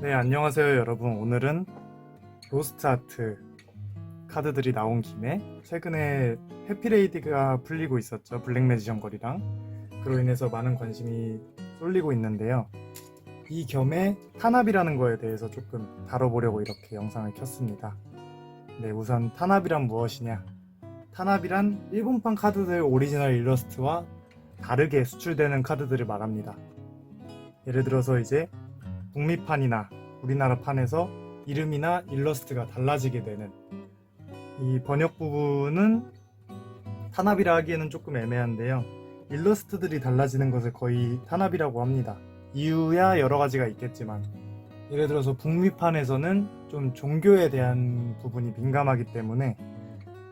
네, 안녕하세요 여러분. 오늘은 로스트 아트 카드들이 나온 김에 최근에 해피레이드가 풀리고 있었죠. 블랙매지션 거리랑. 그로 인해서 많은 관심이 쏠리고 있는데요. 이 겸에 탄압이라는 거에 대해서 조금 다뤄보려고 이렇게 영상을 켰습니다. 네, 우선 탄압이란 무엇이냐? 탄압이란 일본판 카드들 오리지널 일러스트와 다르게 수출되는 카드들을 말합니다. 예를 들어서 이제 북미판이나 우리나라 판에서 이름이나 일러스트가 달라지게 되는 이 번역 부분은 탄압이라 하기에는 조금 애매한데요. 일러스트들이 달라지는 것을 거의 탄압이라고 합니다. 이유야 여러 가지가 있겠지만, 예를 들어서 북미판에서는 좀 종교에 대한 부분이 민감하기 때문에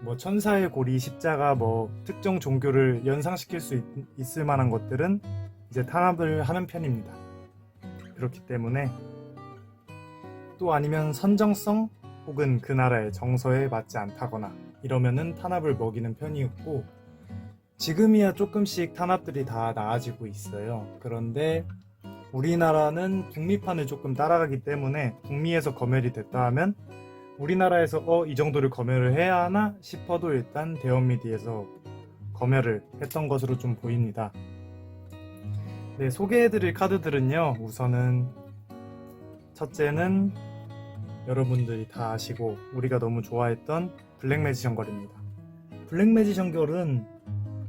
뭐 천사의 고리, 십자가, 뭐 특정 종교를 연상시킬 수 있을 만한 것들은 이제 탄압을 하는 편입니다. 그렇기 때문에, 또 아니면 선정성 혹은 그 나라의 정서에 맞지 않다거나 이러면은 탄압을 먹이는 편이었고, 지금이야 조금씩 탄압들이 다 나아지고 있어요. 그런데 우리나라는 북미판을 조금 따라가기 때문에 북미에서 검열이 됐다 하면 우리나라에서 이 정도를 검열을 해야 하나 싶어도 일단 대원미디에서 검열을 했던 것으로 좀 보입니다. 네, 소개해드릴 카드들은요, 우선은 첫째는 여러분들이 다 아시고 우리가 너무 좋아했던 블랙매지션 걸입니다. 블랙매지션 걸은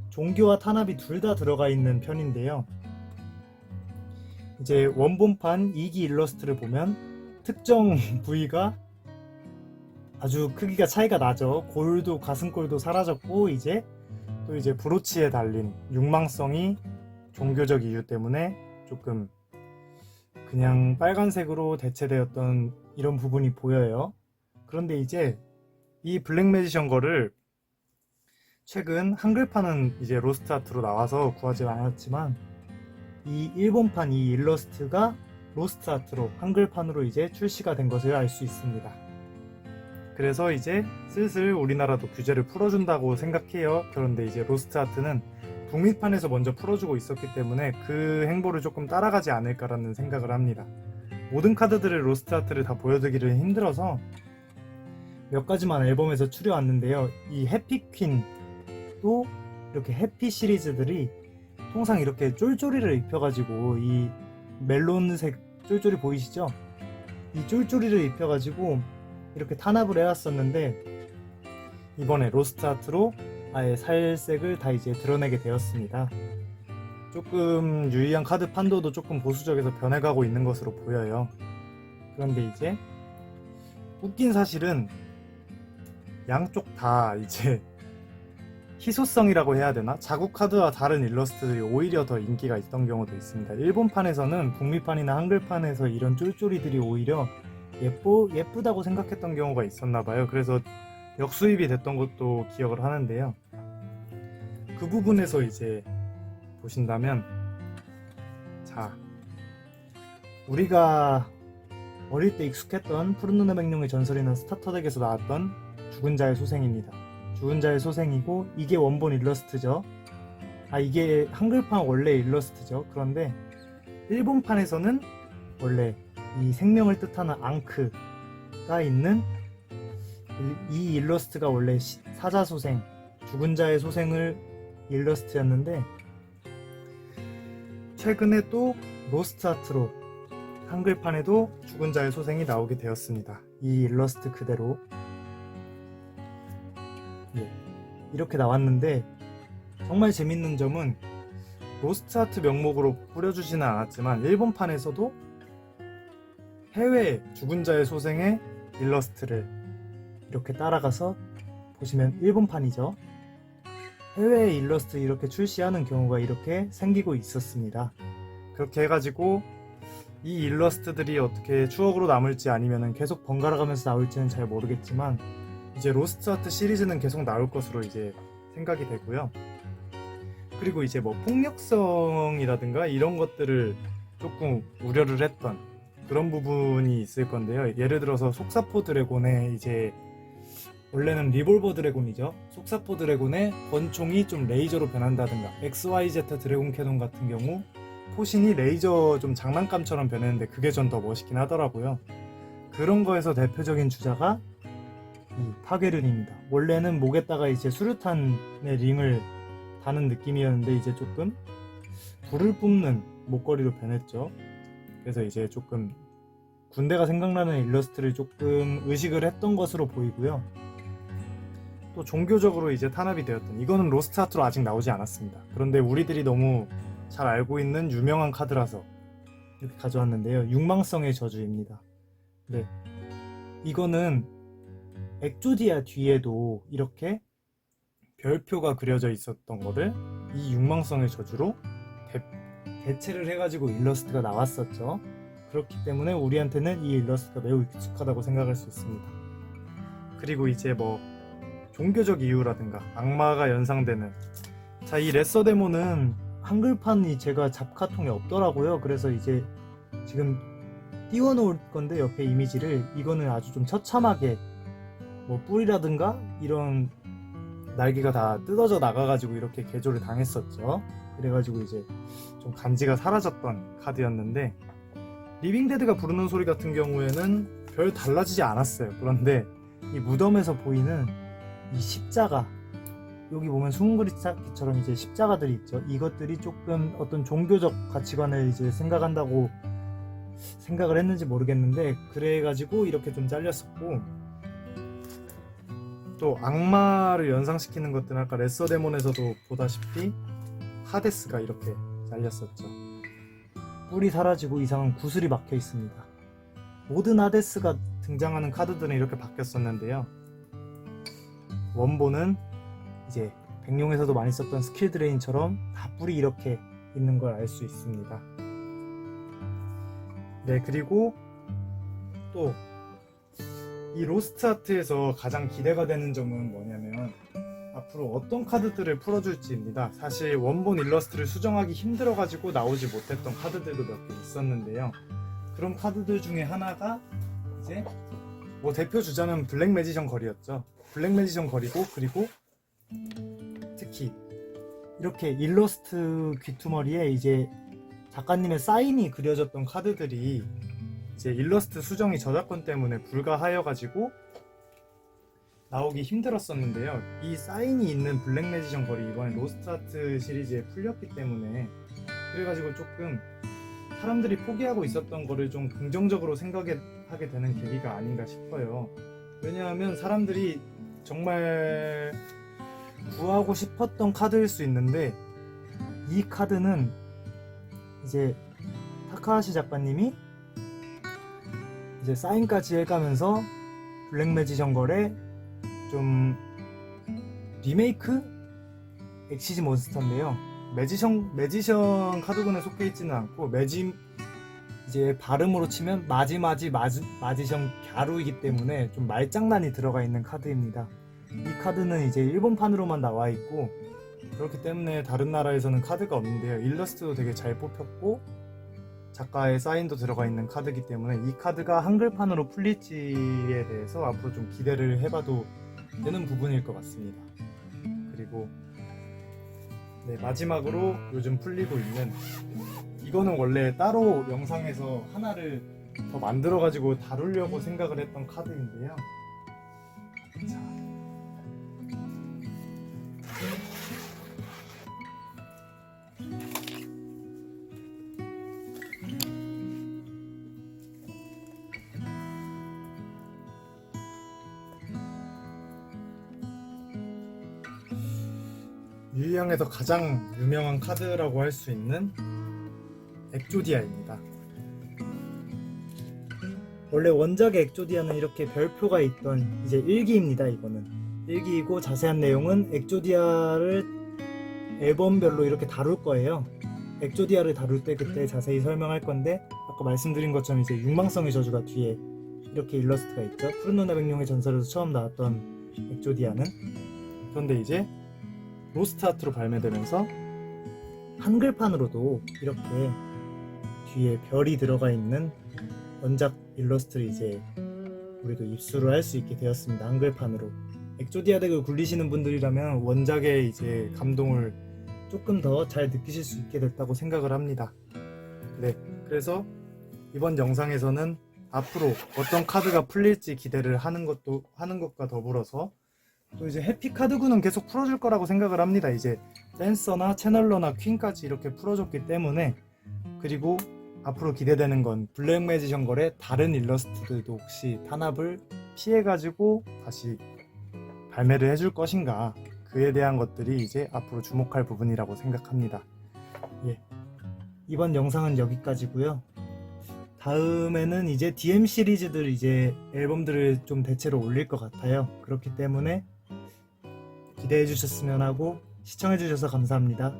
종교와 탄압이 둘 다 들어가 있는 편인데요. 이제 원본판 2기 일러스트를 보면 특정 부위가 아주 크기가 차이가 나죠. 골도 가슴골도 사라졌고, 이제 또 이제 브로치에 달린 육망성이 종교적 이유 때문에 조금 그냥 빨간색으로 대체되었던 이런 부분이 보여요. 그런데 이제 이 블랙매지션 거를 최근 한글판은 이제 로스트 아트로 나와서 구하지 않았지만, 이 일본판 이 일러스트가 로스트 아트로 한글판으로 이제 출시가 된 것을 알 수 있습니다. 그래서 이제 슬슬 우리나라도 규제를 풀어준다고 생각해요. 그런데 이제 로스트 아트는 북미판에서 먼저 풀어주고 있었기 때문에 그 행보를 조금 따라가지 않을까라는 생각을 합니다. 모든 카드들의 로스트 아트를 다 보여드리기는 힘들어서 몇 가지만 앨범에서 추려왔는데요. 이 해피퀸도 이렇게 해피 시리즈들이 통상 이렇게 쫄쫄이를 입혀가지고, 이 멜론색 쫄쫄이 보이시죠? 이 쫄쫄이를 입혀가지고 이렇게 탄압을 해왔었는데, 이번에 로스트 아트로 아예 살색을 다 이제 드러내게 되었습니다. 조금 유의한 카드 판도도 조금 보수적에서 변해가고 있는 것으로 보여요. 그런데 이제 웃긴 사실은 양쪽 다 이제 희소성이라고 해야 되나? 자국 카드와 다른 일러스트들이 오히려 더 인기가 있던 경우도 있습니다. 일본판에서는 북미판이나 한글판에서 이런 쫄쫄이들이 오히려 예쁘다고 생각했던 경우가 있었나봐요. 그래서 역수입이 됐던 것도 기억을 하는데요. 그 부분에서 이제 보신다면, 자, 우리가 어릴 때 익숙했던 푸른 눈의 백룡의 전설이나 스타터덱에서 나왔던 죽은 자의 소생입니다. 죽은 자의 소생이고, 이게 원본 일러스트죠. 이게 한글판 원래 일러스트죠. 그런데 일본판에서는 원래 이 생명을 뜻하는 앙크가 있는 이 일러스트가 원래 사자소생, 죽은 자의 소생을 일러스트였는데, 최근에 또 로스트 아트로 한글판에도 죽은 자의 소생이 나오게 되었습니다. 이 일러스트 그대로 이렇게 나왔는데, 정말 재밌는 점은 로스트 아트 명목으로 뿌려주지는 않았지만 일본판에서도 해외 죽은 자의 소생의 일러스트를 이렇게 따라가서 보시면 일본판이죠. 해외 일러스트 이렇게 출시하는 경우가 이렇게 생기고 있었습니다. 그렇게 해가지고 이 일러스트들이 어떻게 추억으로 남을지 아니면 계속 번갈아가면서 나올지는 잘 모르겠지만, 이제 로스트 아트 시리즈는 계속 나올 것으로 이제 생각이 되고요. 그리고 이제 뭐 폭력성이라든가 이런 것들을 조금 우려를 했던 그런 부분이 있을 건데요. 예를 들어서 속사포 드래곤의 이제 원래는 리볼버 드래곤이죠. 속사포 드래곤의 권총이 좀 레이저로 변한다든가, XYZ 드래곤 캐논 같은 경우 포신이 레이저 좀 장난감처럼 변했는데 그게 전 더 멋있긴 하더라고요. 그런 거에서 대표적인 주자가 이 파괴륜입니다. 원래는 목에다가 이제 수류탄의 링을 다는 느낌이었는데 이제 조금 불을 뿜는 목걸이로 변했죠. 그래서 이제 조금 군대가 생각나는 일러스트를 조금 의식을 했던 것으로 보이고요. 또 종교적으로 이제 탄압이 되었던, 이거는 로스트 아트로 아직 나오지 않았습니다. 그런데 우리들이 너무 잘 알고 있는 유명한 카드라서 이렇게 가져왔는데요. 육망성의 저주입니다. 네, 이거는 엑조디아 뒤에도 이렇게 별표가 그려져 있었던 거를 이 육망성의 저주로 대체를 해가지고 일러스트가 나왔었죠. 그렇기 때문에 우리한테는 이 일러스트가 매우 익숙하다고 생각할 수 있습니다. 그리고 이제 뭐 종교적 이유라든가 악마가 연상되는, 자, 이 레서 데모는 한글판이 제가 잡카통에 없더라고요. 그래서 이제 지금 띄워놓을 건데 옆에 이미지를, 이거는 아주 좀 처참하게 뭐 뿔이라든가 이런 날개가 다 뜯어져 나가가지고 이렇게 개조를 당했었죠. 그래가지고 이제 좀 간지가 사라졌던 카드였는데, 리빙데드가 부르는 소리 같은 경우에는 별 달라지지 않았어요. 그런데 이 무덤에서 보이는 이 십자가, 여기 보면 숨은 그림자처럼 이제 십자가들이 있죠. 이것들이 조금 어떤 종교적 가치관을 이제 생각한다고 생각을 했는지 모르겠는데, 그래가지고 이렇게 좀 잘렸었고, 또 악마를 연상시키는 것들은 아까 레서 데몬에서도 보다시피 하데스가 이렇게 잘렸었죠. 뿔이 사라지고 이상한 구슬이 막혀 있습니다. 모든 하데스가 등장하는 카드들은 이렇게 바뀌었었는데요. 원본은 이제 백룡에서도 많이 썼던 스킬 드레인처럼 다 뿔이 이렇게 있는 걸 알 수 있습니다. 네, 그리고 또 이 로스트 아트에서 가장 기대가 되는 점은 뭐냐면 앞으로 어떤 카드들을 풀어줄지입니다. 사실 원본 일러스트를 수정하기 힘들어가지고 나오지 못했던 카드들도 몇 개 있었는데요. 그런 카드들 중에 하나가 이제 뭐 대표 주자는 블랙 매지션 거리였죠. 블랙 매지션 거리고, 그리고 특히 이렇게 일러스트 귀투머리에 이제 작가님의 사인이 그려졌던 카드들이 이제 일러스트 수정이 저작권 때문에 불가하여가지고 나오기 힘들었었는데요. 이 사인이 있는 블랙 매지션 거리 이번에 로스트 아트 시리즈에 풀렸기 때문에, 그래가지고 조금 사람들이 포기하고 있었던 거를 좀 긍정적으로 생각하게 되는 계기가 아닌가 싶어요. 왜냐하면 사람들이 정말 구하고 싶었던 카드일 수 있는데, 이 카드는 이제 타카하시 작가님이 이제 사인까지 해가면서 블랙 매지션 거래 좀 리메이크 엑시즈 몬스터인데요. 매지션 카드군에 속해 있지는 않고, 이제 발음으로 치면 마지션 갸루이기 때문에 좀 말장난이 들어가 있는 카드입니다. 이 카드는 이제 일본판으로만 나와 있고, 그렇기 때문에 다른 나라에서는 카드가 없는데요. 일러스트도 되게 잘 뽑혔고 작가의 사인도 들어가 있는 카드이기 때문에 이 카드가 한글판으로 풀릴지에 대해서 앞으로 좀 기대를 해봐도 되는 부분일 것 같습니다. 그리고 네, 마지막으로 요즘 풀리고 있는, 이거는 원래 따로 영상에서 하나를 더 만들어 가지고 다루려고 생각을 했던 카드인데요. 자, 유희양에서 가장 유명한 카드라고 할 수 있는 엑조디아입니다. 원래 원작의 엑조디아는 이렇게 별표가 있던 이제 일기입니다. 이거는 일기이고, 자세한 내용은 엑조디아를 앨범별로 이렇게 다룰 거예요. 엑조디아를 다룰 때 그때 자세히 설명할 건데, 아까 말씀드린 것처럼 이제 육망성의 저주가 뒤에 이렇게 일러스트가 있죠. 푸른 눈의 백룡의 전설에서 처음 나왔던 엑조디아는. 그런데 이제 로스트 아트로 발매되면서 한글판으로도 이렇게 뒤에 별이 들어가 있는 원작 일러스트를 이제 우리도 입수를 할 수 있게 되었습니다. 한글판으로. 엑조디아 덱을 굴리시는 분들이라면 원작의 이제 감동을 조금 더 잘 느끼실 수 있게 됐다고 생각을 합니다. 네, 그래서 이번 영상에서는 앞으로 어떤 카드가 풀릴지 기대를 하는 것과 더불어서 또 이제 해피 카드군은 계속 풀어줄 거라고 생각을 합니다. 이제 댄서나 채널러나 퀸까지 이렇게 풀어줬기 때문에. 그리고 앞으로 기대되는 건 블랙 매지션 걸의 다른 일러스트들도 혹시 탄압을 피해가지고 다시 발매를 해줄 것인가, 그에 대한 것들이 이제 앞으로 주목할 부분이라고 생각합니다. 예, 이번 영상은 여기까지고요. 다음에는 이제 DM 시리즈들 이제 앨범들을 좀 대체로 올릴 것 같아요. 그렇기 때문에 기대해 주셨으면 하고, 시청해 주셔서 감사합니다.